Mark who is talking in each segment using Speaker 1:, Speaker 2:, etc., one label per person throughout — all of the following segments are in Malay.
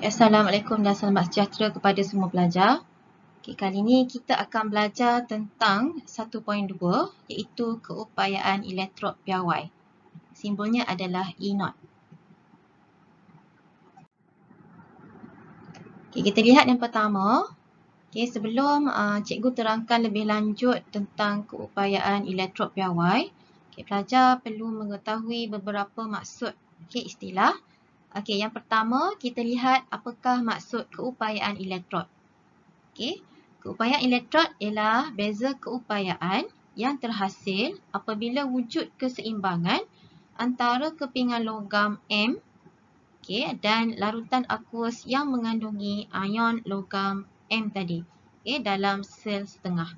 Speaker 1: Assalamualaikum dan selamat sejahtera kepada semua pelajar. Kali ini kita akan belajar tentang 1.2 iaitu keupayaan elektrod piawai. Simbolnya adalah E0. Kita lihat yang pertama. Sebelum cikgu terangkan lebih lanjut tentang keupayaan elektrod piawai, pelajar perlu mengetahui beberapa maksud istilah. Yang pertama, kita lihat apakah maksud keupayaan elektrod. Keupayaan elektrod ialah beza keupayaan yang terhasil apabila wujud keseimbangan antara kepingan logam M dan larutan aqueous yang mengandungi ion logam M tadi dalam sel setengah.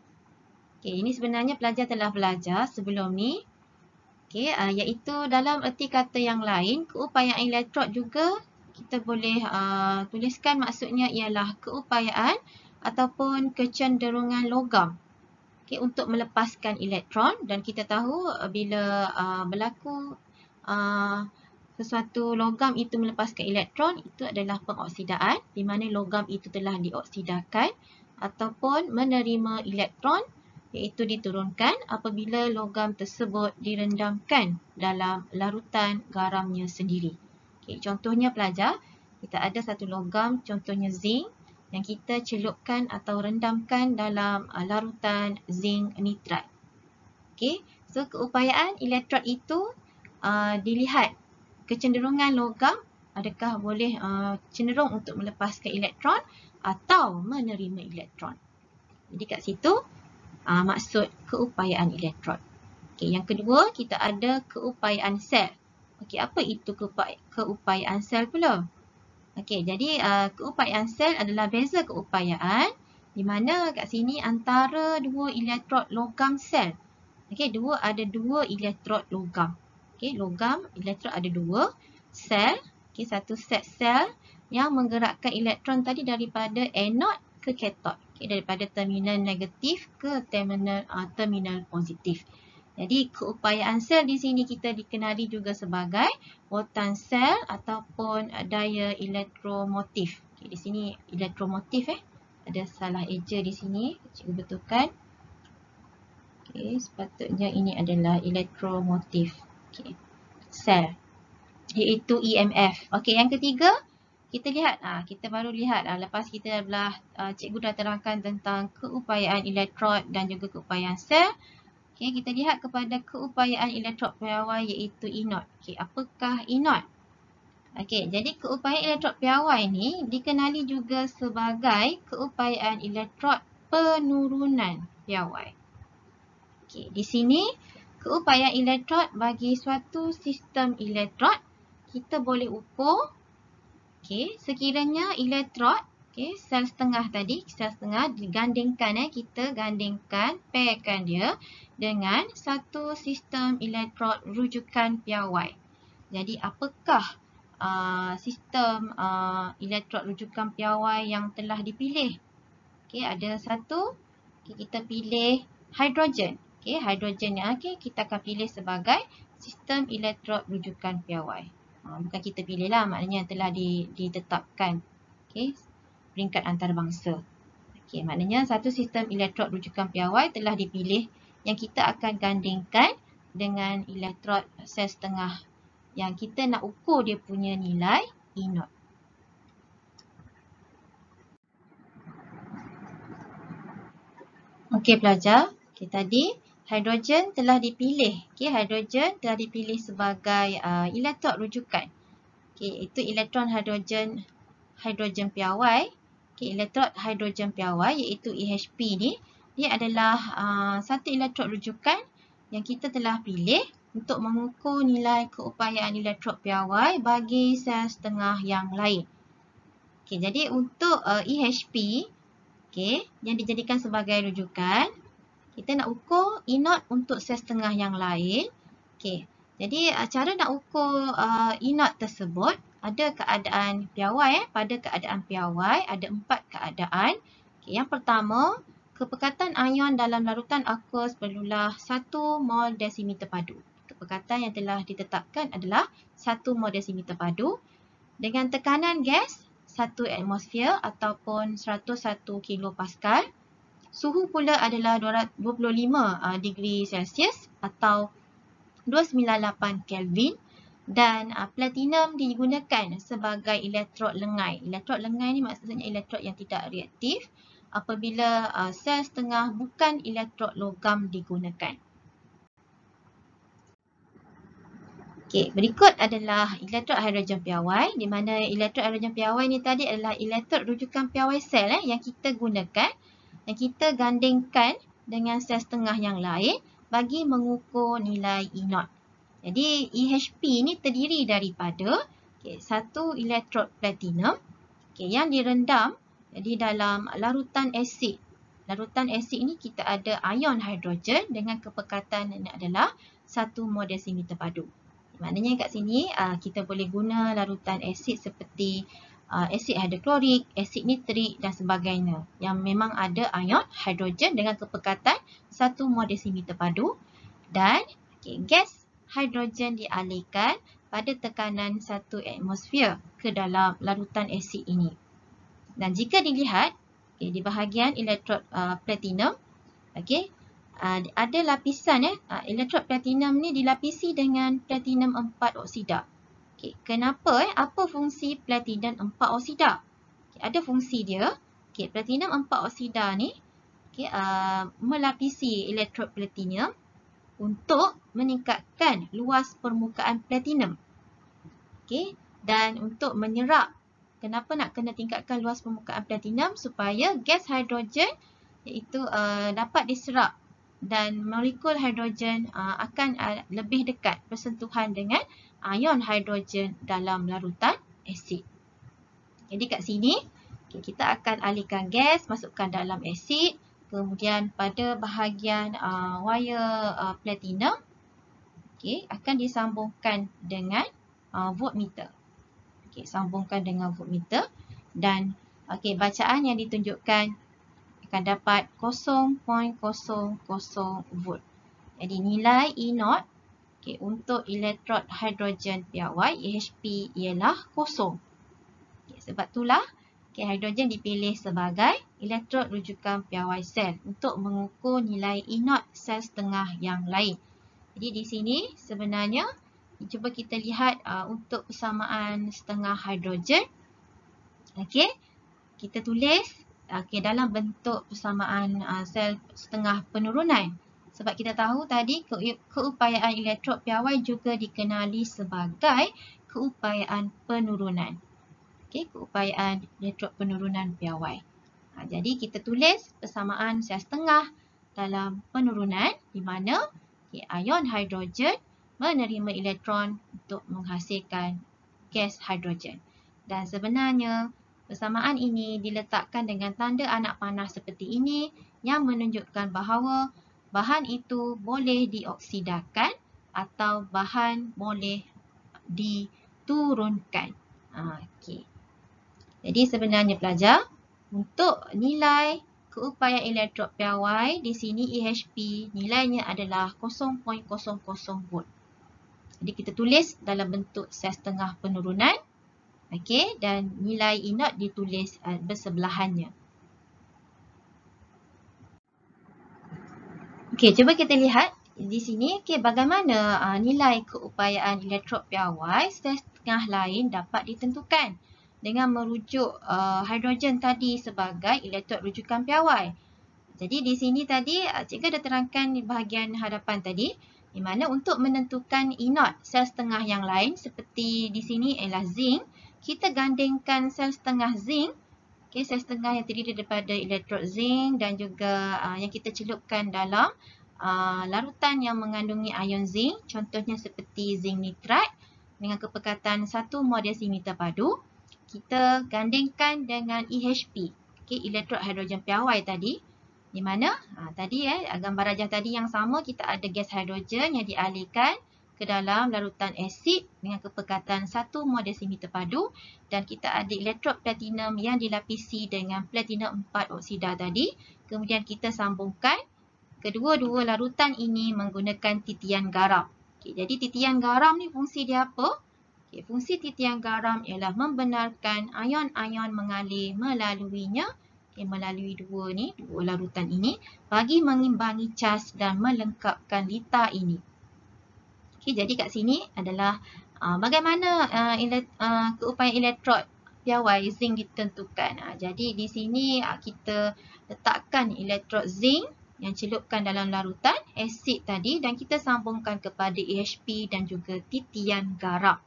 Speaker 1: Ini sebenarnya pelajar telah belajar sebelum ni. Iaitu dalam erti kata yang lain, keupayaan elektrod juga kita boleh tuliskan maksudnya ialah keupayaan ataupun kecenderungan logam untuk melepaskan elektron, dan kita tahu bila berlaku sesuatu logam itu melepaskan elektron, itu adalah pengoksidaan di mana logam itu telah dioksidakan ataupun menerima elektron, iaitu diturunkan apabila logam tersebut direndamkan dalam larutan garamnya sendiri. Contohnya pelajar, kita ada satu logam, contohnya zinc, yang kita celupkan atau rendamkan dalam larutan zinc nitrat. So keupayaan elektrod itu dilihat kecenderungan logam, adakah boleh cenderung untuk melepaskan elektron atau menerima elektron. Jadi kat situ maksud keupayaan elektrod. Yang kedua, kita ada keupayaan sel. Apa itu keupayaan sel pula? Jadi keupayaan sel adalah beza keupayaan di mana kat sini antara dua elektrod logam sel. Ada dua elektrod logam. Logam, elektrod ada dua. Sel, satu set sel yang menggerakkan elektron tadi daripada anode ke kathod. Daripada terminal negatif ke terminal positif. Jadi keupayaan sel di sini kita dikenali juga sebagai voltan sel ataupun daya elektromotif. Di sini elektromotif ada salah eja di sini, cikgu betulkan. Sepatutnya ini adalah elektromotif sel, iaitu EMF. Yang ketiga, kita lihat, kita baru lihat lepas kita cikgu dah terangkan tentang keupayaan elektrod dan juga keupayaan sel. Kita lihat kepada keupayaan elektrod piawai iaitu E0. Apakah E0? Jadi keupayaan elektrod piawai ni dikenali juga sebagai keupayaan elektrod penurunan piawai. Di sini keupayaan elektrod bagi suatu sistem elektrod kita boleh ukur sekiranya elektrod, sel setengah tadi, sel setengah digandingkan, kita gandingkan, pairkan dia dengan satu sistem elektrod rujukan piawai. Jadi apakah sistem elektrod rujukan piawai yang telah dipilih? Ada satu, kita pilih hidrogen. Hidrogen yang kita akan pilih sebagai sistem elektrod rujukan piawai. Bukan kita pilih lah, maknanya telah ditetapkan peringkat antarabangsa. Maknanya satu sistem elektrod rujukan piawai telah dipilih yang kita akan gandingkan dengan elektrod sel setengah yang kita nak ukur dia punya nilai E0. Pelajar, tadi hidrogen telah dipilih. Hidrogen telah dipilih sebagai elektrod rujukan. Itu elektron hidrogen piawai. Elektrod hidrogen piawai iaitu EHP ni, dia adalah satu elektrod rujukan yang kita telah pilih untuk mengukur nilai keupayaan elektrod piawai bagi sel setengah yang lain. Jadi untuk EHP yang dijadikan sebagai rujukan, kita nak ukur E0 untuk sel setengah yang lain. Jadi cara nak ukur E0 tersebut, ada keadaan piawai. Pada keadaan piawai ada 4 keadaan. Yang pertama, kepekatan ion dalam larutan aqueous perlulah 1 mol desimeter padu. Kepekatan yang telah ditetapkan adalah 1 mol desimeter padu. Dengan tekanan gas 1 atmosfer ataupun 101 kilopascal. Suhu pula adalah 225 degree Celsius atau 298 Kelvin. Dan platinum digunakan sebagai elektrod lengai. Elektrod lengai ni maksudnya elektrod yang tidak reaktif apabila sel setengah bukan elektrod logam digunakan. Okey, berikut adalah elektrod hidrogen piawai, di mana elektrod hidrogen piawai ni tadi adalah elektrod rujukan piawai sel yang kita gunakan dan kita gandingkan dengan sel setengah yang lain bagi mengukur nilai E0. Jadi EHP ni terdiri daripada satu elektrod platinum yang direndam di dalam larutan asid. Larutan asid ni kita ada ion hidrogen dengan kepekatan ini adalah 1 mol desimeter padu. Maknanya kat sini kita boleh guna larutan asid seperti asid hidroklorik, asid nitrik dan sebagainya yang memang ada ion hidrogen dengan kepekatan 1 mol desimeter padu dan gas hidrogen dialirkan pada tekanan 1 atmosfer ke dalam larutan asid ini. Dan jika dilihat di bahagian elektrod platinum, ada lapisan elektrod platinum ni dilapisi dengan platinum 4 oksida. Kenapa? Apa fungsi platinum 4 oksida? Ada fungsi dia. Platinum 4 oksida ni melapisi elektrod platinum untuk meningkatkan luas permukaan platinum. Dan untuk menyerap. Kenapa nak kena tingkatkan luas permukaan platinum? Supaya gas hidrogen iaitu dapat diserap dan molekul hidrogen akan lebih dekat bersentuhan dengan ion hidrogen dalam larutan asid. Jadi kat sini kita akan alirkan gas, masukkan dalam asid. Kemudian pada bahagian wire platinum akan disambungkan dengan voltmeter. Sambungkan dengan voltmeter dan bacaan yang ditunjukkan akan dapat 0.00 volt. Jadi nilai E0 untuk elektrod hidrogen piawai EHP ialah 0. Sebab itulah hidrogen dipilih sebagai elektrod rujukan piawai sel untuk mengukur nilai E0 sel setengah yang lain. Jadi di sini sebenarnya cuba kita lihat untuk persamaan setengah hidrogen. Kita tulis dalam bentuk persamaan sel setengah penurunan. Sebab kita tahu tadi keupayaan elektrod piawai juga dikenali sebagai keupayaan penurunan. Keupayaan elektrod penurunan piawai. Jadi kita tulis persamaan sel setengah dalam penurunan di mana ion hidrogen menerima elektron untuk menghasilkan gas hidrogen. Dan sebenarnya persamaan ini diletakkan dengan tanda anak panah seperti ini yang menunjukkan bahawa bahan itu boleh dioksidakan atau bahan boleh diturunkan. Jadi sebenarnya pelajar, untuk nilai keupayaan elektrod piawai di sini EHP nilainya adalah 0.00 volt. Jadi kita tulis dalam bentuk sel setengah penurunan. Dan nilai E0 ditulis bersebelahannya. Cuba kita lihat di sini bagaimana nilai keupayaan elektrod piawai sel setengah lain dapat ditentukan dengan merujuk hidrogen tadi sebagai elektrod rujukan piawai. Jadi di sini tadi cikgu dah terangkan di bahagian hadapan tadi di mana untuk menentukan E0 sel setengah yang lain seperti di sini ialah zinc, kita gandingkan sel setengah zinc, sel setengah yang terdiri daripada elektrod zinc dan juga yang kita celupkan dalam larutan yang mengandungi ion zinc, contohnya seperti zinc nitrate dengan kepekatan 1 mol desimeter padu. Kita gandingkan dengan EHP, elektrod hidrogen piawai tadi, di mana tadi gambar rajah tadi yang sama, kita ada gas hidrogen yang dialirkan ke dalam larutan asid dengan kepekatan 1 mol desimeter padu dan kita ada elektrod platinum yang dilapisi dengan platinum 4 oksida tadi. Kemudian kita sambungkan kedua-dua larutan ini menggunakan titian garam. Jadi titian garam ni fungsi dia apa? Okay, fungsi titian garam ialah membenarkan ion-ion mengalir melaluinya, melalui dua larutan ini bagi mengimbangi cas dan melengkapkan litar ini. Okay, jadi kat sini adalah bagaimana keupayaan elektrod piawai zinc ditentukan. Jadi di sini kita letakkan elektrod zinc yang celupkan dalam larutan asid tadi dan kita sambungkan kepada EHP dan juga titian garam.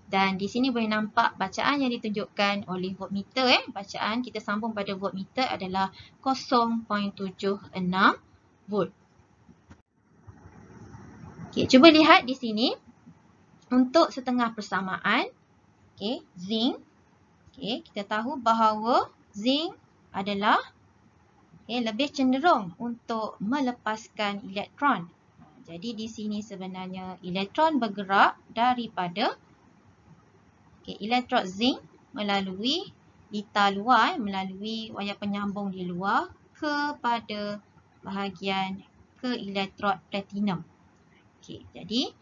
Speaker 1: Dan di sini boleh nampak bacaan yang ditunjukkan oleh voltmeter. Bacaan kita sambung pada voltmeter adalah 0.76 volt. Okay, cuba lihat di sini untuk setengah persamaan. Okay, zinc. Okay, kita tahu bahawa zinc adalah lebih cenderung untuk melepaskan elektron. Jadi di sini sebenarnya elektron bergerak daripada elektrod zinc melalui litar luar, melalui wayar penyambung di luar kepada bahagian ke elektrod platinum. Jadi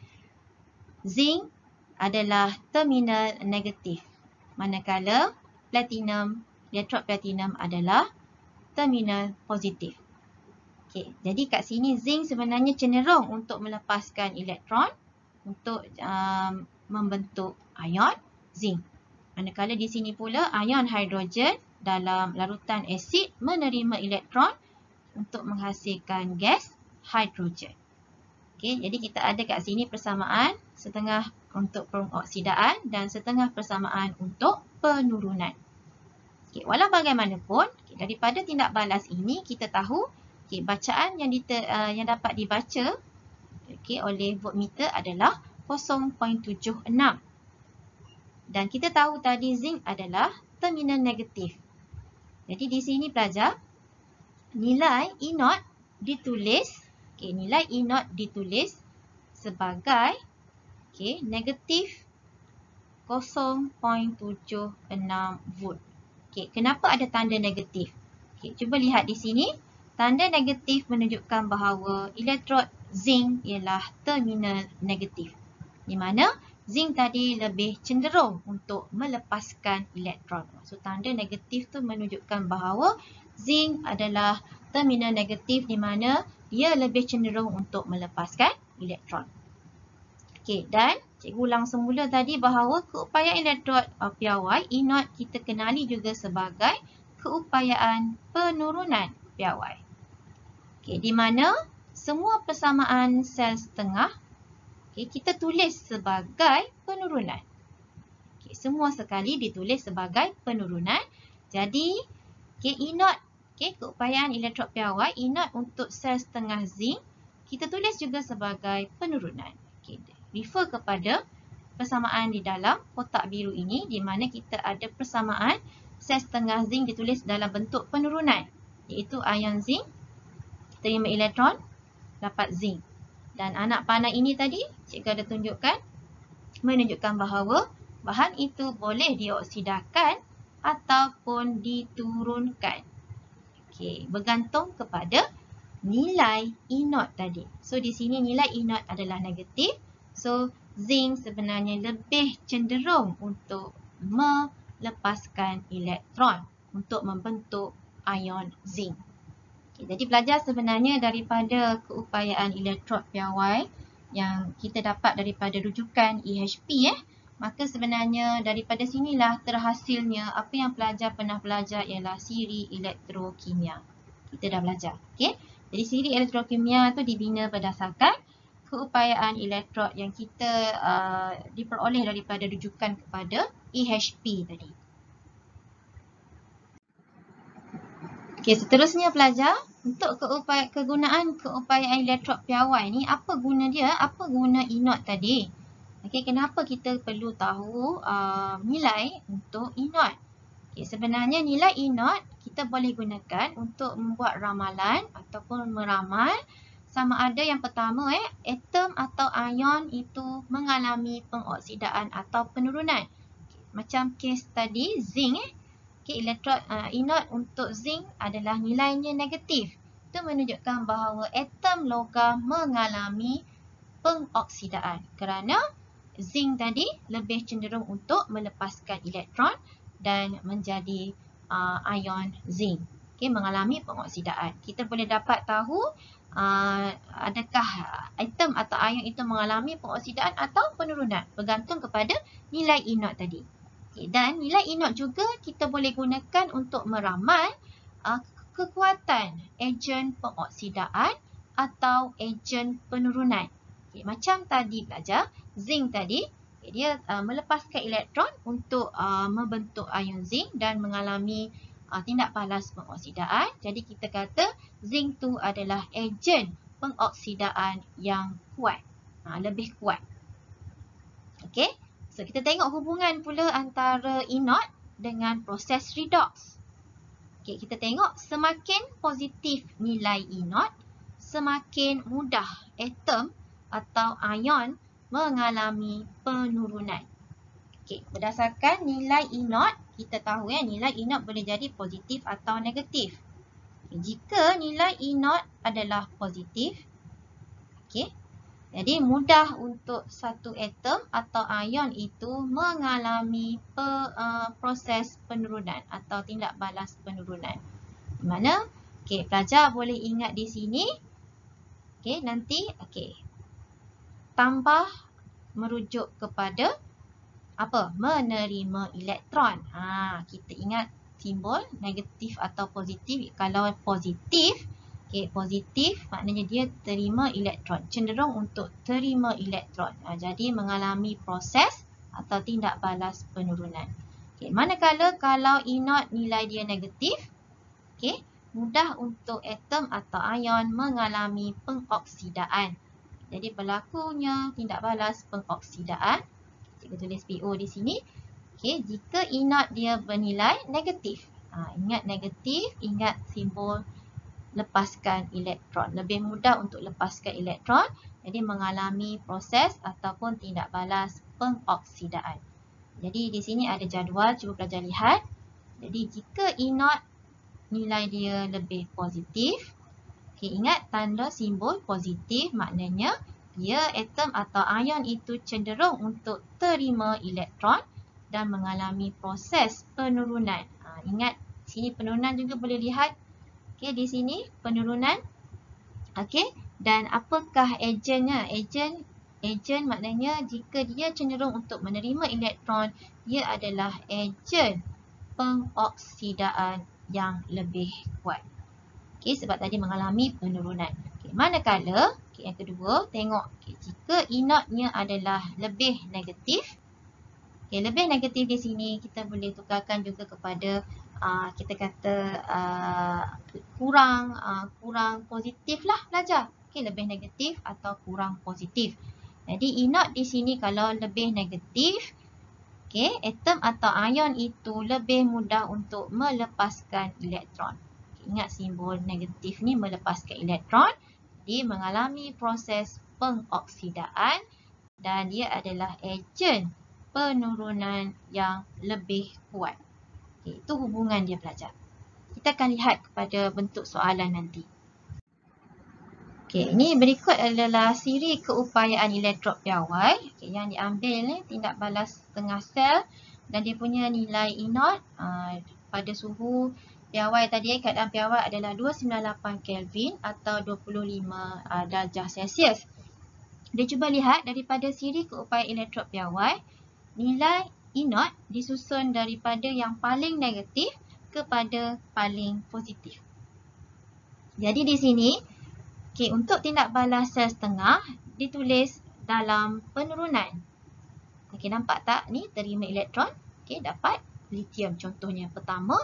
Speaker 1: zinc adalah terminal negatif, manakala elektrod platinum adalah terminal positif. Jadi kat sini zinc sebenarnya cenderung untuk melepaskan elektron untuk membentuk ion zinc. Manakala di sini pula ion hidrogen dalam larutan asid menerima elektron untuk menghasilkan gas hidrogen. Jadi kita ada kat sini persamaan setengah untuk pengoksidaan dan setengah persamaan untuk penurunan. Walau bagaimanapun, daripada tindak balas ini kita tahu bacaan yang dapat dibaca oleh voltmeter adalah 0.76. Dan kita tahu tadi zinc adalah terminal negatif. Jadi di sini pelajar, nilai E0 ditulis, nilai E0 ditulis sebagai negatif 0.76 volt. Kenapa ada tanda negatif? Cuba lihat di sini. Tanda negatif menunjukkan bahawa elektrod zinc ialah terminal negatif. Di mana zinc tadi lebih cenderung untuk melepaskan elektron. So tanda negatif tu menunjukkan bahawa zinc adalah terminal negatif di mana dia lebih cenderung untuk melepaskan elektron. Dan cikgu ulang semula tadi bahawa keupayaan elektrod piawai E0 kita kenali juga sebagai keupayaan penurunan piawai. Di mana semua persamaan sel setengah kita tulis sebagai penurunan. Semua sekali ditulis sebagai penurunan. Jadi E0, keupayaan elektrod piawai E0 untuk sel setengah zinc kita tulis juga sebagai penurunan. Refer kepada persamaan di dalam kotak biru ini di mana kita ada persamaan sel setengah zinc ditulis dalam bentuk penurunan, iaitu ion zinc terima elektron dapat zinc. Dan anak panah ini tadi cikgu ada tunjukkan menunjukkan bahawa bahan itu boleh dioksidakan ataupun diturunkan. Bergantung kepada nilai E0 tadi. So di sini nilai E0 adalah negatif. So zinc sebenarnya lebih cenderung untuk melepaskan elektron untuk membentuk ion zinc. Jadi pelajar sebenarnya daripada keupayaan elektrod piawai yang kita dapat daripada rujukan EHP, maka sebenarnya daripada sinilah terhasilnya apa yang pelajar pernah belajar ialah siri elektrokimia. Kita dah belajar. Jadi siri elektrokimia tu dibina berdasarkan keupayaan elektrod yang kita diperoleh daripada rujukan kepada EHP tadi. Seterusnya pelajar, untuk kegunaan keupayaan elektrod piawai ni, apa guna dia? Apa guna E0 tadi? Kenapa kita perlu tahu nilai untuk E0? Sebenarnya nilai E0 kita boleh gunakan untuk membuat ramalan ataupun meramal sama ada yang pertama atom atau ion itu mengalami pengoksidaan atau penurunan. Macam kes tadi zinc elektrod E0 untuk zinc adalah nilainya negatif. Itu menunjukkan bahawa atom logam mengalami pengoksidaan kerana zinc tadi lebih cenderung untuk melepaskan elektron dan menjadi ion zinc. Okay, mengalami pengoksidaan. Kita boleh dapat tahu adakah atom atau ion itu mengalami pengoksidaan atau penurunan bergantung kepada nilai E naught tadi. Okay, dan nilai E naught juga kita boleh gunakan untuk meramal kekuatan ejen pengoksidaan atau ejen penurunan. Okay, macam tadi pelajar, zinc tadi, dia melepaskan elektron untuk membentuk ion zinc dan mengalami tindak balas pengoksidaan. Jadi kita kata zinc tu adalah ejen pengoksidaan yang kuat, lebih kuat. Okey, so kita tengok hubungan pula antara E naught dengan proses redox. Okey, kita tengok semakin positif nilai E naught, semakin mudah atom atau ion mengalami penurunan. Okey, berdasarkan nilai E naught, kita tahu nilai E naught boleh jadi positif atau negatif. Jika nilai E naught adalah positif, okey, jadi mudah untuk satu atom atau ion itu mengalami proses penurunan atau tindak balas penurunan. Di mana? Okey, pelajar boleh ingat di sini. Okey, nanti tambah merujuk kepada apa? Menerima elektron. Kita ingat simbol negatif atau positif. Kalau positif, positif maknanya dia terima elektron. Cenderung untuk terima elektron. Jadi mengalami proses atau tindak balas penurunan. Manakala kalau E naught nilai dia negatif, mudah untuk atom atau ion mengalami pengoksidaan. Jadi berlakunya tindak balas pengoksidaan. Kita tulis PO di sini. Jika E naught dia bernilai negatif. Ingat negatif, ingat simbol lepaskan elektron. Lebih mudah untuk lepaskan elektron. Jadi mengalami proses ataupun tindak balas pengoksidaan. Jadi di sini ada jadual, cuba pelajar lihat. Jadi jika E naught nilai dia lebih positif. Ingat tanda simbol positif maknanya dia atom atau ion itu cenderung untuk terima elektron dan mengalami proses penurunan. Ingat sini penurunan juga boleh lihat. Di sini penurunan. Dan apakah ejennya? Ejen maknanya jika dia cenderung untuk menerima elektron, dia adalah ejen pengoksidaan yang lebih kuat. Sebab tadi mengalami penurunan. Manakala, yang kedua, tengok jika E naught-nya adalah lebih negatif. Lebih negatif di sini kita boleh tukarkan juga kepada kita kata kurang positif lah pelajar. Lebih negatif atau kurang positif. Jadi E naught di sini kalau lebih negatif, atom atau ion itu lebih mudah untuk melepaskan elektron. Ingat simbol negatif ni melepaskan elektron. Dia mengalami proses pengoksidaan dan dia adalah ejen penurunan yang lebih kuat. Itu hubungan dia pelajar. Kita akan lihat kepada bentuk soalan nanti. Ini berikut adalah siri keupayaan elektrod piawai yang diambil ni tindak balas setengah sel dan dia punya nilai E naught pada suhu piawai tadi, keadaan piawai adalah 298 Kelvin atau 25 darjah Celsius. Dia cuba lihat daripada siri keupayaan elektrod piawai, nilai E naught disusun daripada yang paling negatif kepada paling positif. Jadi di sini, untuk tindak balas sel setengah ditulis dalam penurunan. Nampak tak? Ni terima elektron, dapat lithium contohnya. Pertama,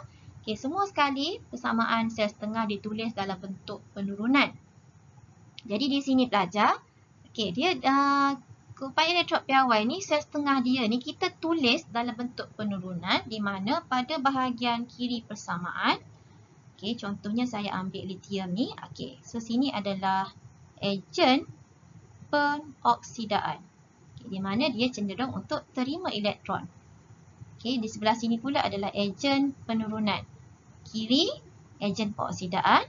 Speaker 1: semua sekali persamaan sel setengah ditulis dalam bentuk penurunan. Jadi di sini pelajar, dia keupayaan elektrod piawai ni sel setengah dia ni kita tulis dalam bentuk penurunan di mana pada bahagian kiri persamaan, contohnya saya ambil lithium ni. So sini adalah ejen pengoksidaan. Di mana dia cenderung untuk terima elektron. Di sebelah sini pula adalah ejen penurunan. Kiri, ejen pengoksidaan,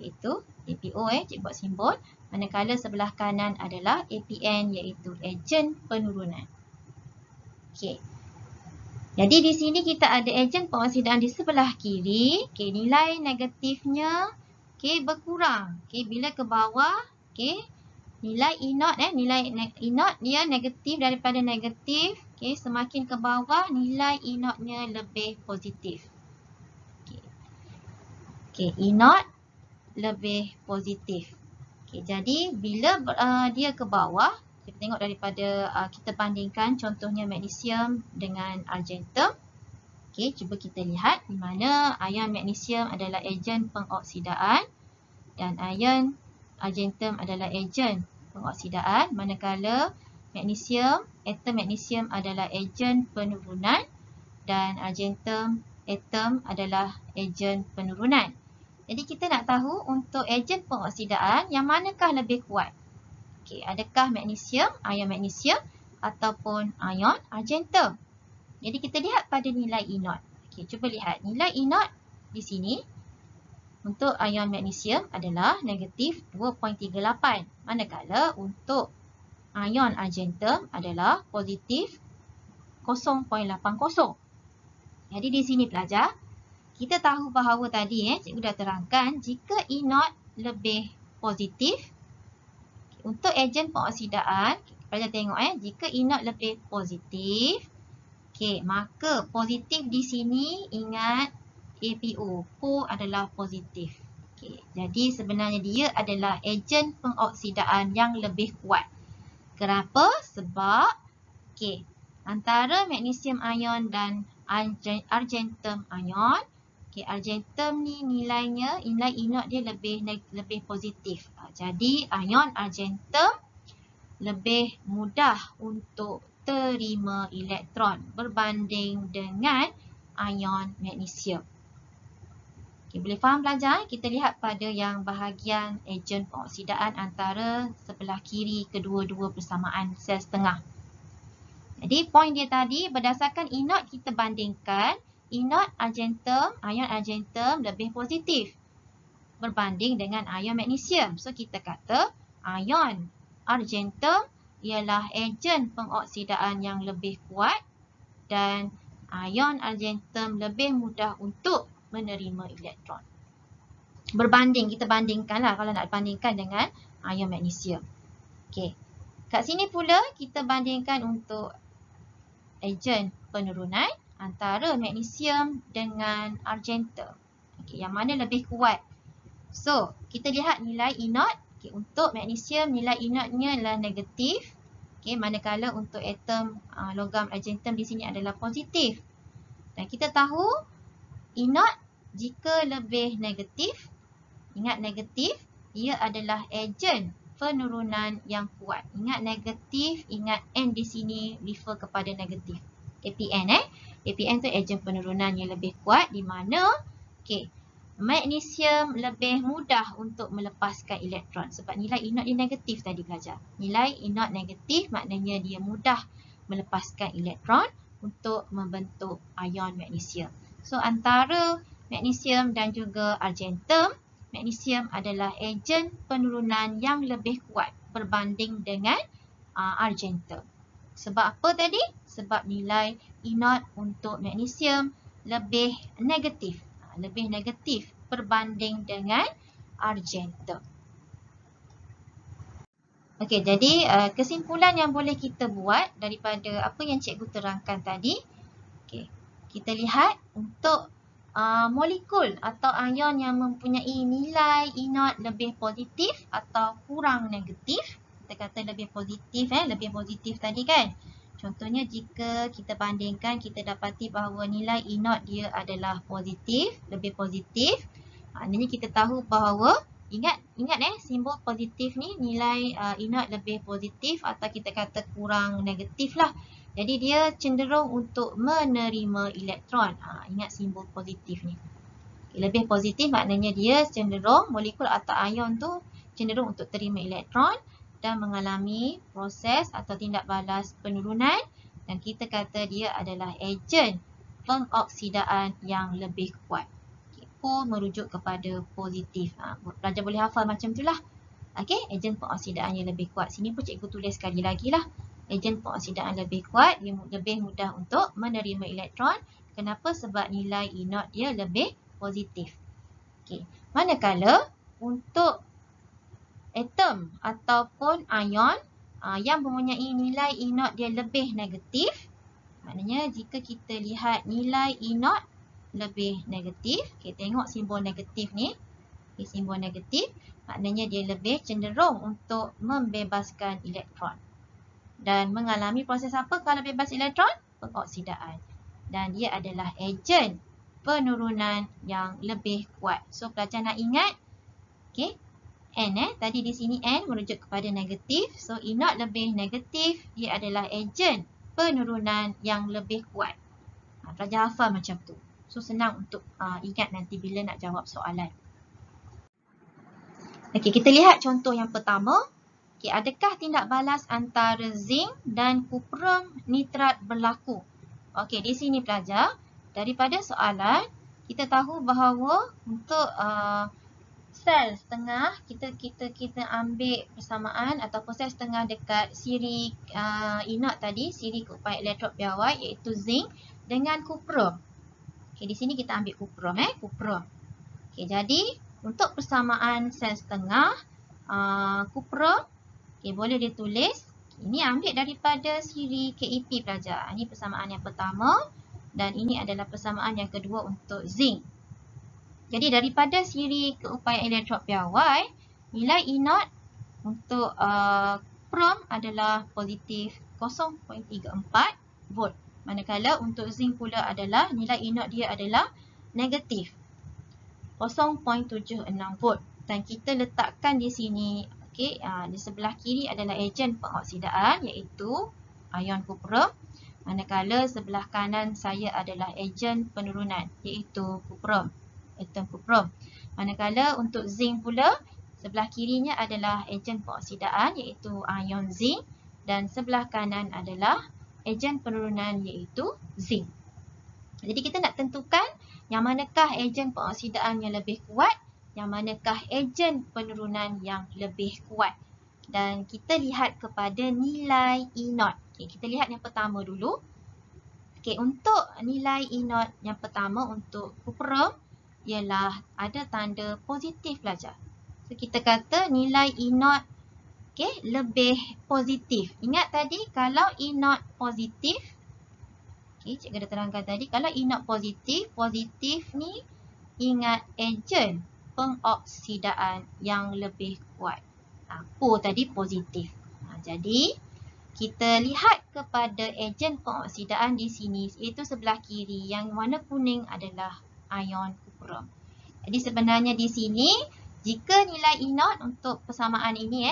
Speaker 1: iaitu APO, cikgu buat simbol. Manakala sebelah kanan adalah APN, iaitu ejen penurunan. Okey. Jadi di sini kita ada ejen pengoksidaan di sebelah kiri. Okey, nilai negatifnya berkurang. Okey, bila ke bawah, nilai E0 nilai E0 dia negatif daripada negatif. Okey, semakin ke bawah nilai E0-nya lebih positif. Okey, E0 lebih positif. Okey, jadi bila dia ke bawah, kita tengok daripada kita bandingkan contohnya magnesium dengan argentum. Okey, cuba kita lihat di mana ion magnesium adalah ejen pengoksidaan dan ion argentum adalah ejen pengoksidaan, manakala atom magnesium adalah ejen penurunan dan argentum atom adalah ejen penurunan. Jadi kita nak tahu untuk ejen pengoksidaan yang manakah lebih kuat? Okey, adakah magnesium, ion magnesium ataupun ion argentum? Jadi kita lihat pada nilai E0. Okey, cuba lihat nilai E0 di sini untuk ion magnesium adalah negatif 2.38. Manakala untuk ion argentum adalah positif 0.80. Jadi di sini pelajar, kita tahu bahawa tadi cikgu dah terangkan jika E0 lebih positif untuk ejen pengoksidaan, pelajar tengok jika E0 lebih positif, maka positif di sini ingat APO, Po adalah positif. Jadi sebenarnya dia adalah ejen pengoksidaan yang lebih kuat. Kenapa? Sebab antara magnesium ion dan argentum ion, argentum ni nilai E0 dia lebih positif. Jadi ion argentum lebih mudah untuk terima elektron berbanding dengan ion magnesium. Boleh faham pelajar? Kita lihat pada yang bahagian ejen pengoksidaan antara sebelah kiri kedua-dua persamaan sel setengah. Jadi poin dia tadi berdasarkan E0 kita bandingkan, E0 argentum, ion argentum lebih positif berbanding dengan ion magnesium. So kita kata ion argentum ialah ejen pengoksidaan yang lebih kuat dan ion argentum lebih mudah untuk menerima elektron. Berbanding, kita bandingkanlah kalau nak bandingkan dengan ion magnesium. Okey. Kat sini pula kita bandingkan untuk ejen penurunan antara magnesium dengan argentum. Okey, yang mana lebih kuat? So, kita lihat nilai E0. Okey, untuk magnesium nilai E0-nya adalah negatif. Okey, manakala untuk atom logam argentum di sini adalah positif. Dan kita tahu E0 jika lebih negatif, ingat negatif, ia adalah ejen penurunan yang kuat. Ingat negatif, ingat N di sini refer kepada negatif. APN APN tu ejen penurunan yang lebih kuat di mana magnesium lebih mudah untuk melepaskan elektron sebab nilai E0 dia negatif tadi pelajar. Nilai E0 negatif maknanya dia mudah melepaskan elektron untuk membentuk ion magnesium. So antara magnesium dan juga argentum, magnesium adalah ejen penurunan yang lebih kuat berbanding dengan argentum. Sebab apa tadi? Sebab nilai E0 untuk magnesium lebih negatif. Lebih negatif berbanding dengan argentum. Okey, jadi kesimpulan yang boleh kita buat daripada apa yang cikgu terangkan tadi. Okey, kita lihat untuk molekul atau ion yang mempunyai nilai E0 lebih positif atau kurang negatif. Kita kata lebih positif tadi kan. Contohnya jika kita bandingkan, kita dapati bahawa nilai E0 dia adalah positif, lebih positif. Maknanya kita tahu bahawa, ingat simbol positif ni nilai E0 lebih positif atau kita kata kurang negatif lah. Jadi dia cenderung untuk menerima elektron. Ingat simbol positif ni. Lebih positif maknanya dia cenderung, molekul atau ion tu cenderung untuk terima elektron dan mengalami proses atau tindak balas penurunan dan kita kata dia adalah ejen pengoksidaan yang lebih kuat. Po merujuk kepada positif. Pelajar boleh hafal macam itulah. Okey, ejen pengoksidaan yang lebih kuat. Sini pun cikgu tulis sekali lagi lah. Ejen pengoksidaan lebih kuat, dia lebih mudah untuk menerima elektron. Kenapa? Sebab nilai E0 dia lebih positif. Okey. Manakala untuk atom ataupun ion yang mempunyai nilai E0 dia lebih negatif, maknanya jika kita lihat nilai E0 lebih negatif, okay, tengok simbol negatif ni, okay, simbol negatif, maknanya dia lebih cenderung untuk membebaskan elektron. Dan mengalami proses apa kalau bebas elektron? Pengoksidaan. Dan dia adalah ejen penurunan yang lebih kuat. So, pelajar nak ingat, okay, N tadi di sini N merujuk kepada negatif. So, E0 lebih negatif, dia adalah ejen penurunan yang lebih kuat. Pelajar hafal macam tu. So, senang untuk ingat nanti bila nak jawab soalan. Okey, kita lihat contoh yang pertama. Okay, adakah tindak balas antara zinc dan kuprum nitrat berlaku? Okey, di sini pelajar, daripada soalan, kita tahu bahawa untuk sel setengah, kita ambil persamaan ataupun sel setengah dekat siri E0 tadi, siri keupayaan elektron piawai iaitu zinc dengan kuprum. Okey, di sini kita ambil kuprum, kuprum. Okey, jadi untuk persamaan sel setengah kuprum, okay, boleh ditulis. Ini ambil daripada siri KEP pelajar. Ini persamaan yang pertama dan ini adalah persamaan yang kedua untuk zinc. Jadi daripada siri keupayaan elektron piawai, nilai E0 untuk kuprum adalah positif 0.34 volt. Manakala untuk zinc pula adalah nilai E0 dia adalah negatif 0.76 volt. Dan kita letakkan di sini, okay, di sebelah kiri adalah ejen pengoksidaan iaitu ion kuprum. Manakala sebelah kanan saya adalah ejen penurunan iaitu kuprum, atom kuprum. Manakala untuk zinc pula, sebelah kirinya adalah ejen pengoksidaan iaitu ion zinc dan sebelah kanan adalah ejen penurunan iaitu zinc. Jadi kita nak tentukan yang manakah ejen pengoksidaan yang lebih kuat, yang manakah ejen penurunan yang lebih kuat. Dan kita lihat kepada nilai E0. Okay, kita lihat yang pertama dulu. Okay, untuk nilai E0 yang pertama untuk kuprum ialah ada tanda positif pelajar. So, kita kata nilai E0 okay, lebih positif. Ingat tadi kalau E0 positif, okay, cikgu dah terangkan tadi, kalau E0 positif, positif ni ingat ejen pengoksidaan yang lebih kuat. Po tadi positif. Jadi, kita lihat kepada ejen pengoksidaan di sini, iaitu sebelah kiri. Yang warna kuning adalah ion kuprum. Jadi, sebenarnya di sini, jika nilai E0 untuk persamaan ini,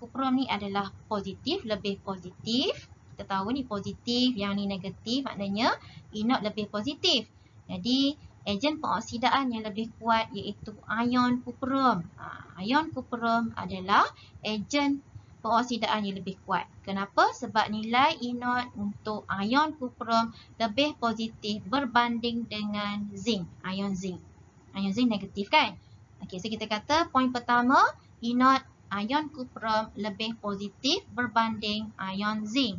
Speaker 1: kuprum ni adalah positif, lebih positif. Kita tahu ni positif, yang ni negatif, maknanya E0 lebih positif. Jadi, ejen pengoksidaan yang lebih kuat iaitu ion kuprum. Ion kuprum adalah ejen pengoksidaan yang lebih kuat. Kenapa? Sebab nilai E0 untuk ion kuprum lebih positif berbanding dengan zinc, ion zinc. Ion zinc negatif kan? Okey, so kita kata poin pertama, E0 ion kuprum lebih positif berbanding ion zinc.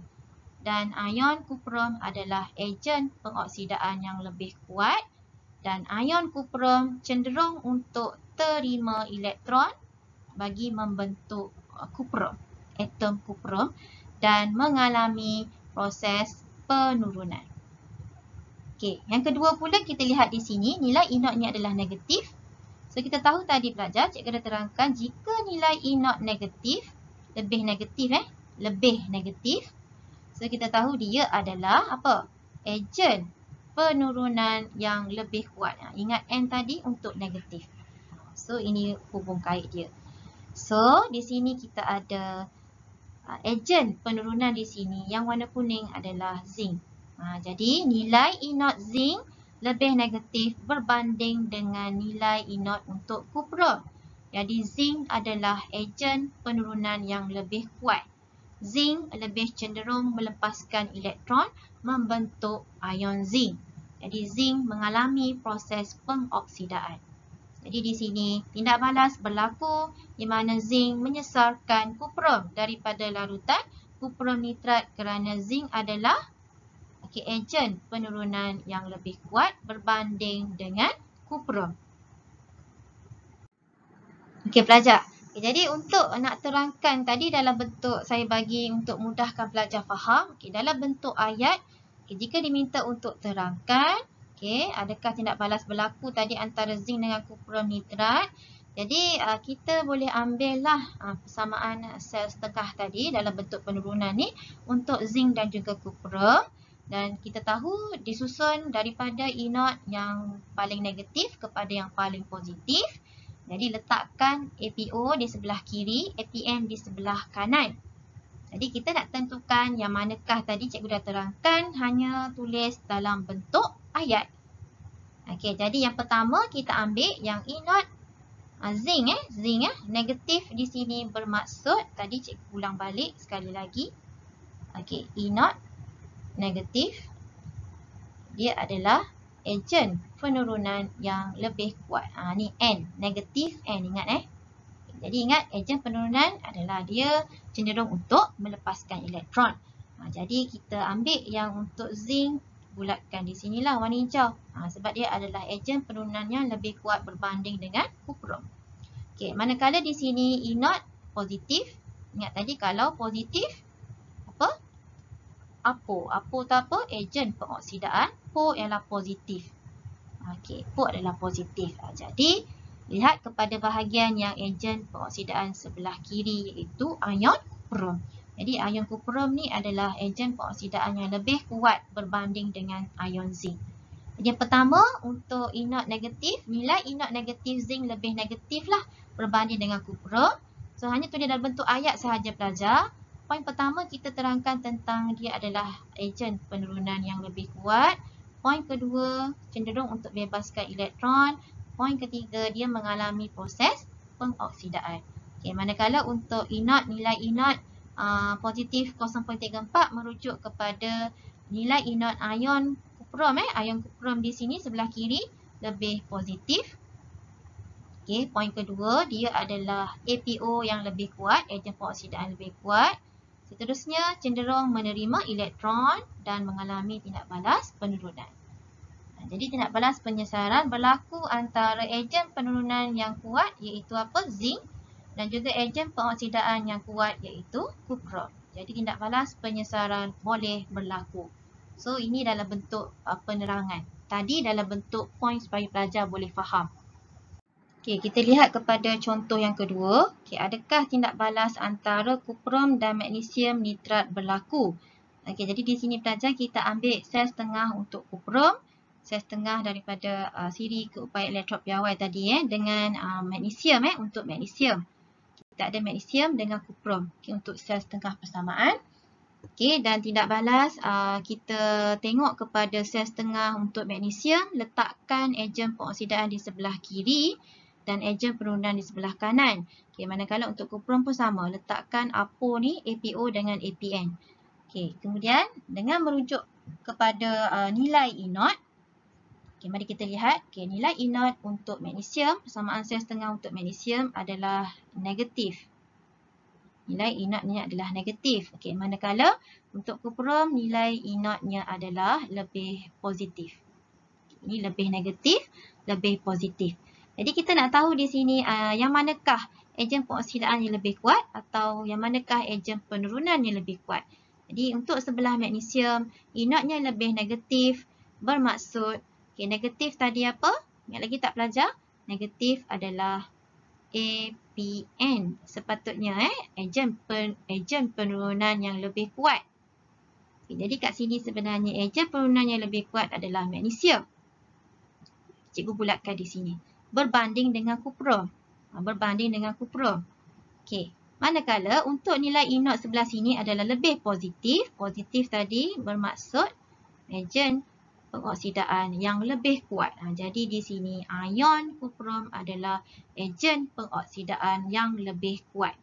Speaker 1: Dan ion kuprum adalah ejen pengoksidaan yang lebih kuat. Dan ion kuprum cenderung untuk terima elektron bagi membentuk kuprum, atom kuprum dan mengalami proses penurunan. Okey, yang kedua pula kita lihat di sini nilai E0 ni adalah negatif. So kita tahu tadi pelajar, cikgu dah terangkan jika nilai E0 negatif, lebih negatif. So kita tahu dia adalah apa? Ejen penurunan yang lebih kuat. Ingat N tadi untuk negatif. So, ini hubung kait dia. So, di sini kita ada ejen penurunan di sini. Yang warna kuning adalah zinc. Jadi, nilai E0 zinc lebih negatif berbanding dengan nilai E0 untuk kuprum. Jadi, zinc adalah ejen penurunan yang lebih kuat. Zinc lebih cenderung melepaskan elektron membentuk ion zinc. Jadi zinc mengalami proses pengoksidaan. Jadi di sini tindak balas berlaku di mana zinc menyesarkan kuprum daripada larutan kuprum nitrat kerana zinc adalah ejen penurunan yang lebih kuat berbanding dengan kuprum. Pelajar. Jadi untuk nak terangkan tadi dalam bentuk saya bagi untuk mudahkan pelajar faham. Dalam bentuk ayat, jika diminta untuk terangkan, adakah tindak balas berlaku tadi antara zinc dengan kuprum nitrat. Jadi kita boleh ambillah persamaan sel setengah tadi dalam bentuk penurunan ni untuk zinc dan juga kuprum. Dan kita tahu disusun daripada E0 yang paling negatif kepada yang paling positif. Jadi letakkan APO di sebelah kiri, APN di sebelah kanan. Jadi kita nak tentukan yang manakah tadi cikgu dah terangkan, hanya tulis dalam bentuk ayat. Jadi yang pertama kita ambil yang E0 zinc negatif di sini bermaksud, tadi cikgu ulang balik sekali lagi. E0 negatif, dia adalah ejen penurunan yang lebih kuat. Ni N, negatif N, ingat Jadi ingat ejen penurunan adalah dia cenderung untuk melepaskan elektron. Jadi kita ambil yang untuk zinc, bulatkan di sinilah warna hijau. Sebab dia adalah ejen penurunan yang lebih kuat berbanding dengan kuprum. Manakala di sini E0 positif, ingat tadi kalau positif apa? APO. APO itu apa? Ejen pengoksidaan. PO ialah positif. PO adalah positif. Jadi, lihat kepada bahagian yang ejen pengoksidaan sebelah kiri iaitu ion kuprum. Jadi, ion kuprum ni adalah ejen pengoksidaan yang lebih kuat berbanding dengan ion zinc. Jadi, yang pertama untuk E0 negatif, nilai E0 negatif zinc lebih negatif lah berbanding dengan kuprum. So, hanya tulis dalam bentuk ayat sahaja pelajar. Poin pertama kita terangkan tentang dia adalah ejen penurunan yang lebih kuat. Poin kedua cenderung untuk bebaskan elektron. Poin ketiga dia mengalami proses pengoksidaan. Manakala untuk E0, nilai E0 positif 0.34 merujuk kepada nilai E0 ion kuprum. Ion kuprum di sini sebelah kiri lebih positif. Poin kedua dia adalah APO yang lebih kuat, ejen pengoksidaan lebih kuat. Seterusnya cenderung menerima elektron dan mengalami tindak balas penurunan. Jadi tindak balas penyesaran berlaku antara ejen penurunan yang kuat iaitu apa? Zinc, dan juga ejen pengoksidaan yang kuat iaitu kuprum. Jadi tindak balas penyesaran boleh berlaku. So ini dalam bentuk penerangan. Tadi dalam bentuk poin supaya pelajar boleh faham. Kita lihat kepada contoh yang kedua. Adakah tindak balas antara kuprum dan magnesium nitrat berlaku? Jadi di sini pelajar kita ambil sel setengah untuk kuprum, sel setengah daripada siri keupaya elektron piawai tadi dengan magnesium untuk magnesium. Kita ada magnesium dengan kuprum untuk sel setengah persamaan. Dan tindak balas kita tengok kepada sel setengah untuk magnesium, letakkan ejen pengoksidaan di sebelah kiri dan ejen penurunan di sebelah kanan. Manakala untuk kuprum pun sama, letakkan APO ni, APO dengan APN. Kemudian dengan merujuk kepada nilai E0, mari kita lihat. Nilai E0 untuk magnesium, persamaan sel setengah untuk magnesium adalah negatif. Nilai E0-nya adalah negatif. Manakala untuk kuprum, nilai E0-nya adalah lebih positif. Ini lebih negatif, lebih positif. Jadi kita nak tahu di sini yang manakah ejen pengoksidaan yang lebih kuat atau yang manakah ejen penurunan yang lebih kuat. Jadi untuk sebelah magnesium, E0-nya lebih negatif bermaksud, negatif tadi apa? Ingat lagi tak pelajar? Negatif adalah APN. Sepatutnya ejen penurunan yang lebih kuat. Jadi kat sini sebenarnya ejen penurunan yang lebih kuat adalah magnesium. Cikgu bulatkan di sini. Berbanding dengan kuprum. Berbanding dengan kuprum. Manakala untuk nilai E0 sebelah sini adalah lebih positif. Positif tadi bermaksud ejen pengoksidaan yang lebih kuat. Jadi di sini ion kuprum adalah ejen pengoksidaan yang lebih kuat.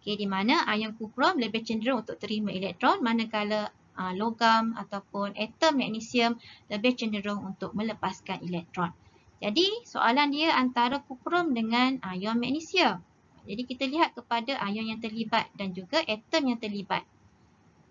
Speaker 1: Di mana ion kuprum lebih cenderung untuk terima elektron, manakala logam ataupun atom magnesium lebih cenderung untuk melepaskan elektron. Jadi soalan dia antara kuprum dengan ion magnesium. Jadi kita lihat kepada ion yang terlibat dan juga atom yang terlibat.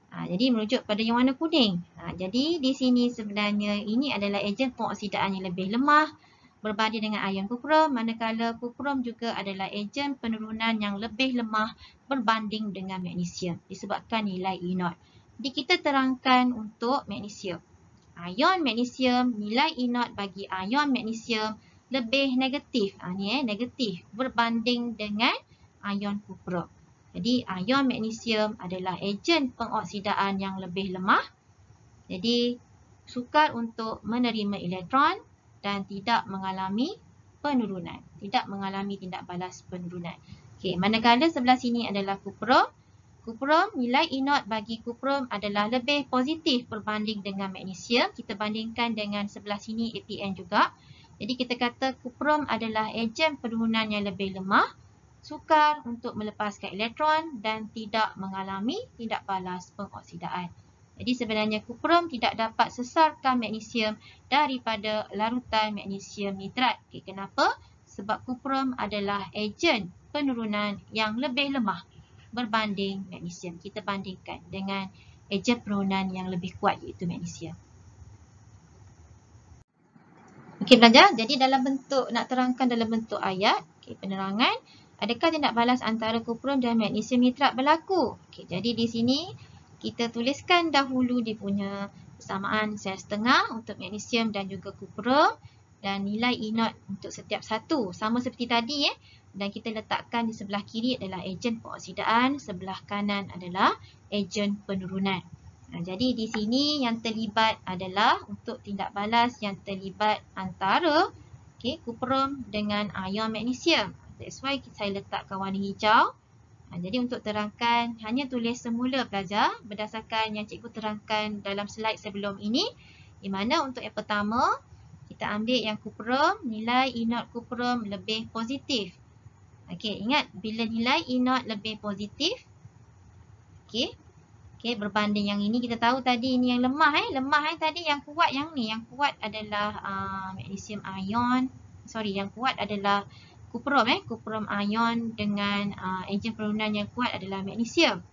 Speaker 1: Jadi merujuk pada yang warna kuning. Jadi di sini sebenarnya ini adalah ejen pengoksidaan yang lebih lemah berbanding dengan ion kuprum, manakala kuprum juga adalah ejen penurunan yang lebih lemah berbanding dengan magnesium disebabkan nilai E0. Jadi kita terangkan untuk magnesium. Ion magnesium, nilai E0 bagi ion magnesium lebih negatif. Negatif berbanding dengan ion kuprum. Jadi ion magnesium adalah ejen pengoksidaan yang lebih lemah. Jadi sukar untuk menerima elektron dan tidak mengalami penurunan. Tidak mengalami tindak balas penurunan. Okey, manakala sebelah sini adalah kuprum. Kuprum, nilai E0 bagi kuprum adalah lebih positif berbanding dengan magnesium. Kita bandingkan dengan sebelah sini APN juga. Jadi kita kata kuprum adalah ejen penurunan yang lebih lemah, sukar untuk melepaskan elektron dan tidak mengalami tindak balas pengoksidaan. Jadi sebenarnya kuprum tidak dapat sesarkan magnesium daripada larutan magnesium nitrat. Kenapa? Sebab kuprum adalah ejen penurunan yang lebih lemah berbanding magnesium. Kita bandingkan dengan ejen penurunan yang lebih kuat iaitu magnesium. Okey pelajar, jadi dalam bentuk, nak terangkan dalam bentuk ayat, penerangan, adakah tindak balas antara kuprum dan magnesium nitrat berlaku? Jadi di sini kita tuliskan dahulu dia punya persamaan sel setengah untuk magnesium dan juga kuprum dan nilai E0 untuk setiap satu. Sama seperti tadi dan kita letakkan di sebelah kiri adalah ejen pengoksidaan, sebelah kanan adalah ejen penurunan. Jadi di sini yang terlibat adalah untuk tindak balas yang terlibat antara kuprum dengan ion magnesium. That's why saya letakkan warna hijau. Jadi untuk terangkan, hanya tulis semula pelajar berdasarkan yang cikgu terangkan dalam slide sebelum ini. Di mana untuk yang pertama, kita ambil yang kuprum, nilai E0 kuprum lebih positif. Ingat bila nilai E0 lebih positif, berbanding yang ini kita tahu tadi ini yang lemah tadi yang kuat yang ni, yang kuat adalah magnesium ion. Yang kuat adalah kuprum ion dengan ejen penurunan yang kuat adalah magnesium.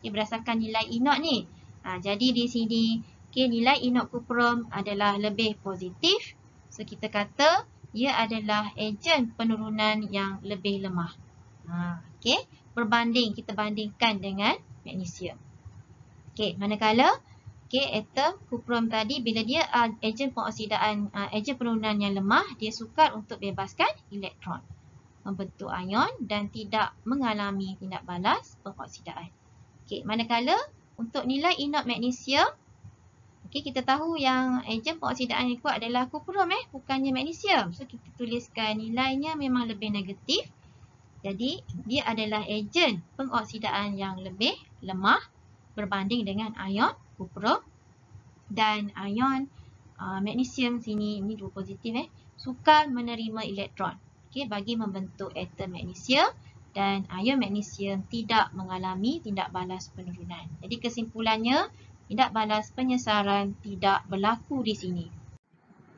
Speaker 1: Berdasarkan nilai E0 ni. Jadi di sini nilai E0 kuprum adalah lebih positif. So kita kata ia adalah ejen penurunan yang lebih lemah. Berbanding, kita bandingkan dengan magnesium. Manakala atom kuprum tadi bila dia ejen pengoksidaan, ejen penurunan yang lemah, dia sukar untuk bebaskan elektron, membentuk ion dan tidak mengalami tindak balas pengoksidaan. Manakala untuk nilai E0 magnesium, kita tahu yang ejen pengoksidaan yang kuat adalah kuprum bukannya magnesium. So kita tuliskan nilainya memang lebih negatif. Jadi dia adalah ejen pengoksidaan yang lebih lemah berbanding dengan ion kuprum dan ion magnesium sini, ini dua positif sukar menerima elektron bagi membentuk atom magnesium, dan ion magnesium tidak mengalami tindak balas penurunan. Jadi kesimpulannya, tindak balas penyesaran tidak berlaku di sini.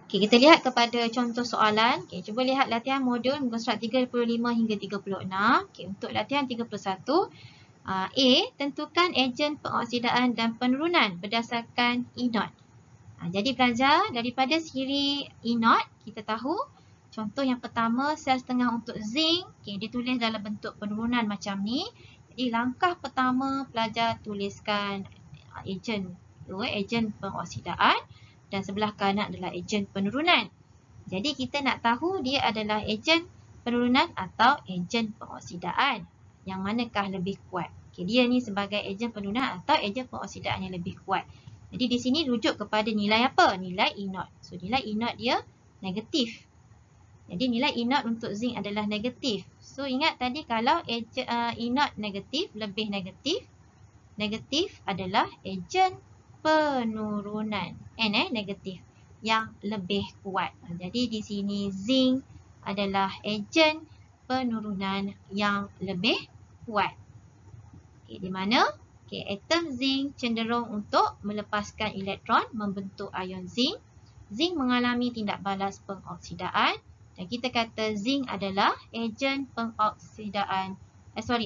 Speaker 1: Kita lihat kepada contoh soalan. Cuba lihat latihan modul muka surat 35 hingga 36. Untuk latihan 31, A. Tentukan ejen pengoksidaan dan penurunan berdasarkan E0. Jadi pelajar, daripada siri E0, kita tahu contoh yang pertama, sel setengah untuk zinc. Ditulis dalam bentuk penurunan macam ni. Jadi langkah pertama, pelajar tuliskan ejen pengoksidaan dan sebelah kanan adalah ejen penurunan. Jadi kita nak tahu dia adalah ejen penurunan atau ejen pengoksidaan. Yang manakah lebih kuat? Dia ni sebagai ejen penurunan atau ejen pengoksidaan yang lebih kuat. Jadi di sini rujuk kepada nilai apa? Nilai E0. So nilai E0 dia negatif. Jadi nilai E0 untuk zinc adalah negatif. So ingat tadi kalau E0 negatif, lebih negatif. Negatif adalah ejen penurunan. Negatif yang lebih kuat. Jadi di sini zinc adalah ejen penurunan yang lebih kuat. Di mana atom zinc cenderung untuk melepaskan elektron membentuk ion zinc. Zinc mengalami tindak balas pengoksidaan dan kita kata zinc adalah ejen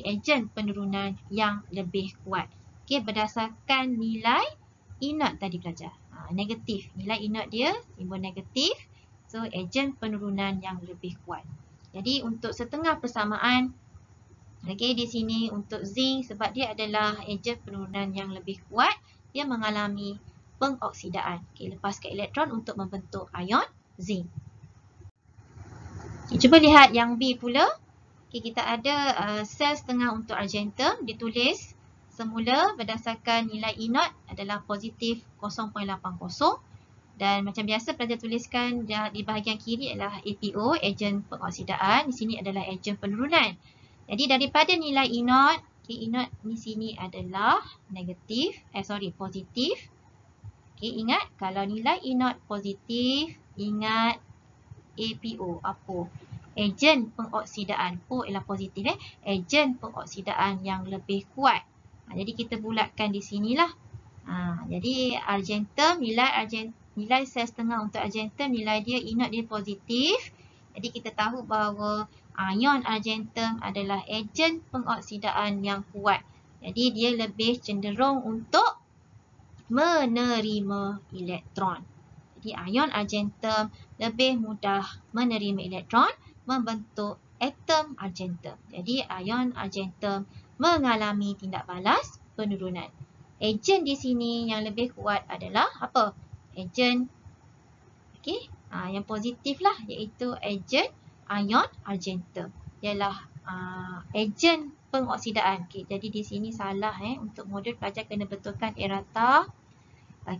Speaker 1: ejen penurunan yang lebih kuat. Okey, berdasarkan nilai inert tadi pelajar. Negatif. Nilai inert dia simbol negatif. So, ejen penurunan yang lebih kuat. Jadi, untuk setengah persamaan, okey, di sini untuk zinc sebab dia adalah ejen penurunan yang lebih kuat, dia mengalami pengoksidaan. Okey, lepaskan elektron untuk membentuk ion zinc. Okay, cuba lihat yang B pula. Okay, kita ada sel setengah untuk argentum ditulis semula berdasarkan nilai inert adalah positif 0.80 dan macam biasa pelajar tuliskan di bahagian kiri adalah APO, ejen pengoksidaan, di sini adalah ejen penurunan. Jadi daripada nilai inert, okay, inert di sini adalah positif. Okay, ingat kalau nilai inert positif, ingat APO apa? Ejen pengoksidaan. O ialah positif. Ejen pengoksidaan yang lebih kuat. Jadi kita bulatkan di sinilah. Jadi argentum, nilai sel setengah untuk argentum, nilai dia inert dia positif. Jadi kita tahu bahawa ion argentum adalah ejen pengoksidaan yang kuat. Jadi dia lebih cenderung untuk menerima elektron. Jadi ion argentum lebih mudah menerima elektron, membentuk atom argentum. Jadi ion argentum mengalami tindak balas penurunan. Ejen di sini yang lebih kuat adalah apa? Ejen yang positif lah, iaitu ejen ion argentum. Ialah ejen pengoksidaan. Jadi di sini salah untuk modul pelajar kena betulkan errata.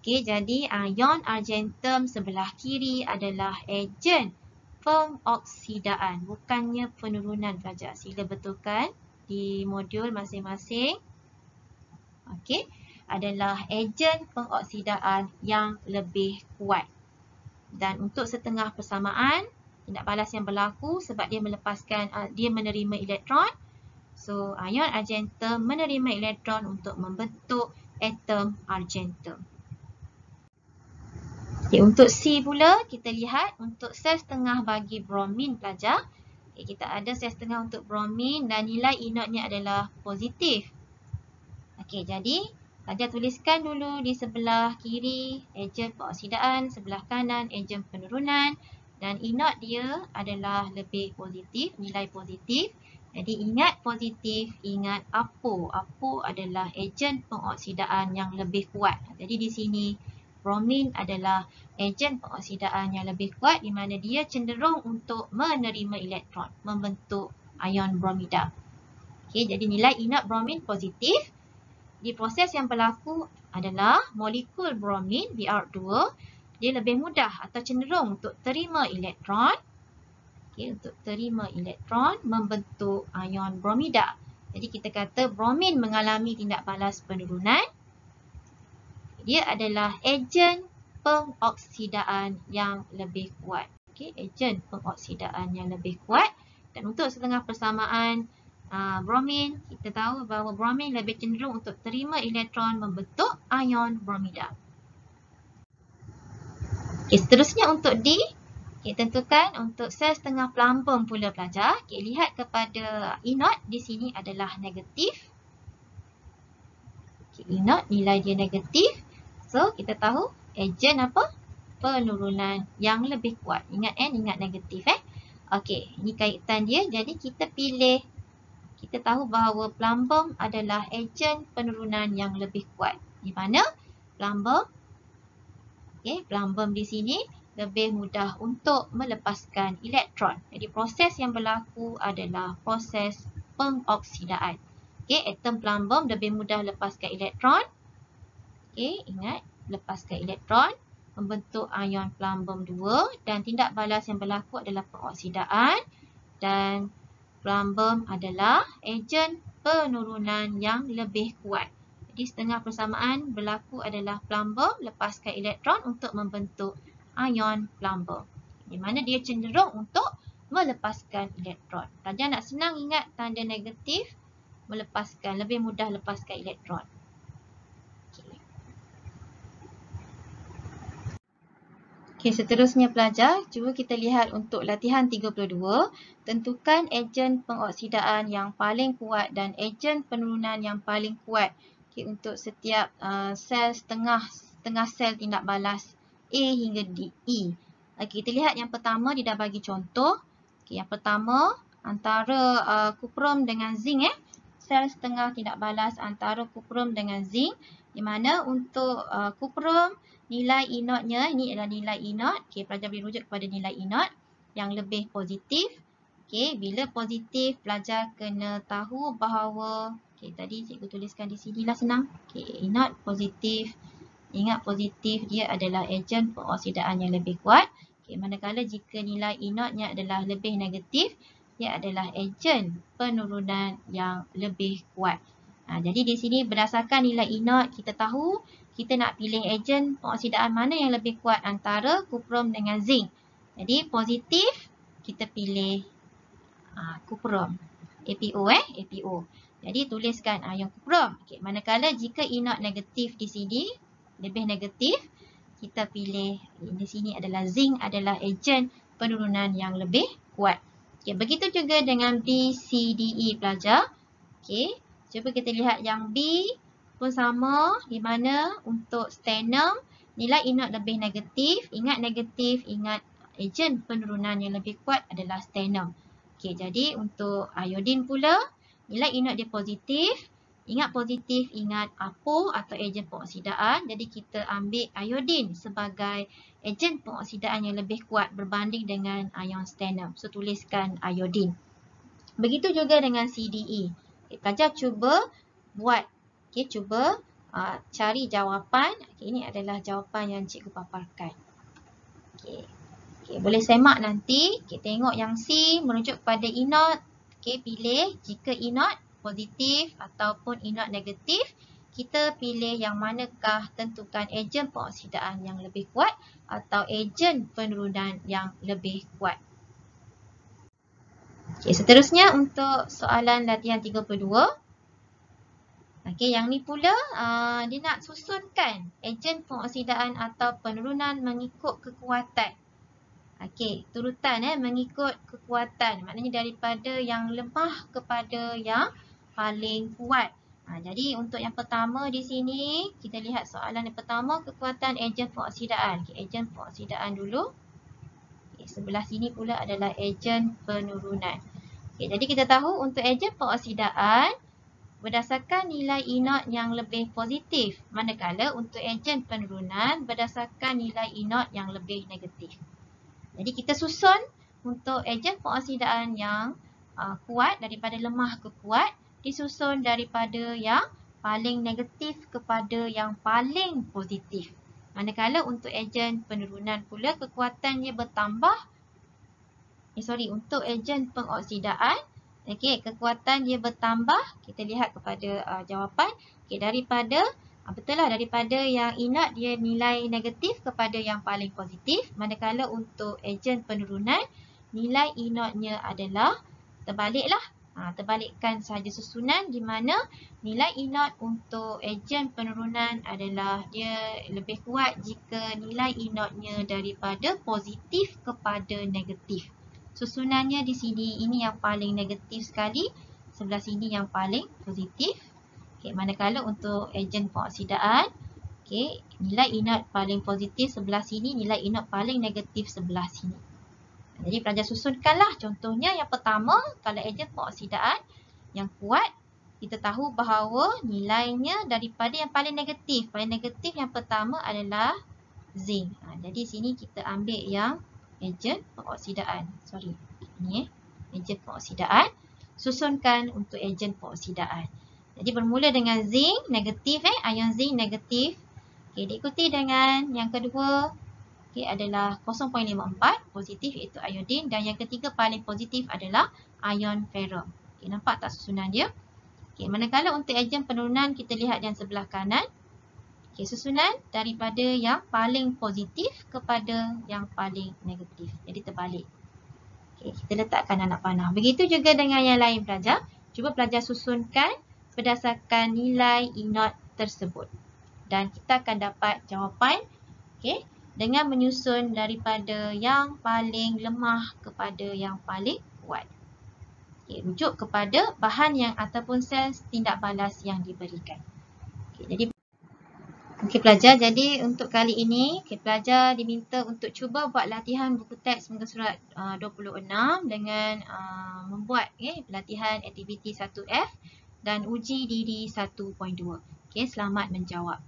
Speaker 1: Jadi ion argentum sebelah kiri adalah ejen pengoksidaan, bukannya penurunan pelajar. Sila betulkan di modul masing-masing. Adalah ejen pengoksidaan yang lebih kuat. Dan untuk setengah persamaan, tindak balas yang berlaku sebab dia menerima elektron. So, ion argentum menerima elektron untuk membentuk atom argentum. Untuk C pula, kita lihat untuk sel setengah bagi bromin pelajar. Kita ada sel setengah untuk bromin dan nilai inertnya adalah positif. Jadi pelajar tuliskan dulu di sebelah kiri ejen pengoksidaan, sebelah kanan ejen penurunan dan inert dia adalah lebih positif, nilai positif. Jadi ingat positif, ingat APO. APO adalah ejen pengoksidaan yang lebih kuat. Jadi di sini bromin adalah ejen pengoksidaan yang lebih kuat di mana dia cenderung untuk menerima elektron, membentuk ion bromida. Jadi nilai inert bromin positif. Di proses yang berlaku adalah molekul bromin Br2 dia lebih mudah atau cenderung untuk terima elektron. Untuk terima elektron membentuk ion bromida. Jadi kita kata bromin mengalami tindak balas penurunan. Dia adalah ejen pengoksidaan yang lebih kuat. Ejen pengoksidaan yang lebih kuat. Dan untuk setengah persamaan bromin, kita tahu bahawa bromin lebih cenderung untuk terima elektron membentuk ion bromida. Seterusnya untuk D, tentukan untuk sel setengah plumbum pula pelajar. Lihat kepada inert di sini adalah negatif. Inert nilai dia negatif. So kita tahu ejen apa? Penurunan yang lebih kuat. Ingat ingat negatif ini kaitan dia. Jadi kita pilih. Kita tahu bahawa plumbum adalah ejen penurunan yang lebih kuat. Di mana plumbum? Plumbum di sini lebih mudah untuk melepaskan elektron. Jadi proses yang berlaku adalah proses pengoksidaan. Atom plumbum lebih mudah lepaskan elektron. Ingat, lepaskan elektron membentuk ion plumbum 2 dan tindak balas yang berlaku adalah pengoksidaan dan plumbum adalah ejen penurunan yang lebih kuat. Jadi setengah persamaan berlaku adalah plumbum lepaskan elektron untuk membentuk ion plumbum. Di mana dia cenderung untuk melepaskan elektron. Pelajar nak senang ingat tanda negatif melepaskan, lebih mudah lepaskan elektron. Seterusnya pelajar, cuba kita lihat untuk latihan 32. Tentukan ejen pengoksidaan yang paling kuat dan ejen penurunan yang paling kuat Okay, untuk setiap sel setengah sel tindak balas A hingga E. Okay, kita lihat yang pertama dia dah bagi contoh. Okay, yang pertama antara kuprum dengan zinc sel setengah tindak balas antara kuprum dengan zinc, di mana untuk kuprum nilai E naught-nya, ini adalah nilai E naught. Okay, pelajar boleh rujuk kepada nilai E naught yang lebih positif. Okay, bila positif, pelajar kena tahu bahawa, okay, tadi cikgu tuliskan di sini lah senang. Okay, E naught positif. Ingat positif dia adalah ejen pengoksidaan yang lebih kuat. Okay, manakala jika nilai E naught-nya adalah lebih negatif, dia adalah ejen penurunan yang lebih kuat. Jadi di sini berdasarkan nilai E naught, kita tahu kita nak pilih ejen pengoksidaan mana yang lebih kuat antara kuprum dengan zinc. Jadi positif, kita pilih kuprum. APO APO. Jadi tuliskan ion kuprum. Okay, manakala jika E naught negatif di sini, lebih negatif, kita pilih di sini adalah zinc adalah ejen penurunan yang lebih kuat. Okay, begitu juga dengan B, C, D, E pelajar. Okay, cuba kita lihat yang B pun sama, di mana untuk stannum nilai E naught lebih negatif. Ingat negatif, ingat ejen penurunan yang lebih kuat adalah stannum. Okay, jadi untuk iodin pula, nilai E naught dia positif. Ingat positif, ingat APO atau ejen pengoksidaan. Jadi kita ambil iodin sebagai ejen pengoksidaan yang lebih kuat berbanding dengan ion stannum. So tuliskan iodin. Begitu juga dengan CDE. Okay, pelajar cuba buat, okay, cuba cari jawapan. Okay, ini adalah jawapan yang cikgu paparkan. Okay. Okay, boleh semak nanti. Okay, tengok yang C merujuk kepada E naught. Okay, pilih jika E naught positif ataupun E naught negatif. Kita pilih yang manakah, tentukan ejen pengoksidaan yang lebih kuat atau ejen penurunan yang lebih kuat. Okay, seterusnya untuk soalan latihan 32. Okay, yang ni pula dia nak susunkan ejen pengoksidaan atau penurunan mengikut kekuatan. Okey, turutan mengikut kekuatan. Maknanya daripada yang lemah kepada yang paling kuat. Jadi untuk yang pertama di sini, kita lihat soalan yang pertama, kekuatan ejen pengoksidaan. Okay, ejen pengoksidaan dulu. Okay, sebelah sini pula adalah ejen penurunan. Okay, jadi kita tahu untuk ejen pengoksidaan, berdasarkan nilai E naught yang lebih positif. Manakala untuk ejen penurunan, berdasarkan nilai E naught yang lebih negatif. Jadi kita susun untuk ejen pengoksidaan yang kuat daripada lemah ke kuat, disusun daripada yang paling negatif kepada yang paling positif. Manakala untuk ejen penurunan pula kekuatannya bertambah. Untuk ejen pengoksidaan, okey, kekuatan dia bertambah. Kita lihat kepada jawapan. Okey, daripada betul lah, daripada yang E naught dia nilai negatif kepada yang paling positif. Manakala untuk ejen penurunan, nilai E naught-nya adalah terbaliklah. Terbalikkan sahaja susunan di mana nilai E naught untuk ejen penurunan adalah dia lebih kuat jika nilai E naught-nya daripada positif kepada negatif. Susunannya di sini, ini yang paling negatif sekali. Sebelah sini yang paling positif. Okay, manakala untuk ejen pengoksidaan, okay, nilai E naught paling positif sebelah sini, nilai E naught paling negatif sebelah sini. Jadi pelajar susunkanlah. Contohnya yang pertama, kalau ejen pengoksidaan yang kuat, kita tahu bahawa nilainya daripada yang paling negatif. Paling negatif yang pertama adalah zinc. Jadi sini kita ambil yang ejen pengoksidaan. Ini ejen pengoksidaan. Susunkan untuk ejen pengoksidaan. Jadi bermula dengan zinc negatif, ion zinc negatif. Okay, diikuti dengan yang kedua, okay, adalah 0.54 positif iaitu iodin, dan yang ketiga paling positif adalah ion ferrum. Okay, nampak tak susunan dia? Okay, manakala untuk ejen penurunan kita lihat yang sebelah kanan. Okay, susunan daripada yang paling positif kepada yang paling negatif. Jadi terbalik. Okay, kita letakkan anak panah. Begitu juga dengan yang lain pelajar. Cuba pelajar susunkan berdasarkan nilai E naught tersebut. Dan kita akan dapat jawapan, okay, dengan menyusun daripada yang paling lemah kepada yang paling kuat. Okay, rujuk kepada bahan yang ataupun sel tindak balas yang diberikan. Okey pelajar, jadi untuk kali ini pelajar diminta untuk cuba buat latihan buku teks muka surat 26 dengan membuat latihan aktiviti 1F dan uji diri 1.2. Okey, selamat menjawab.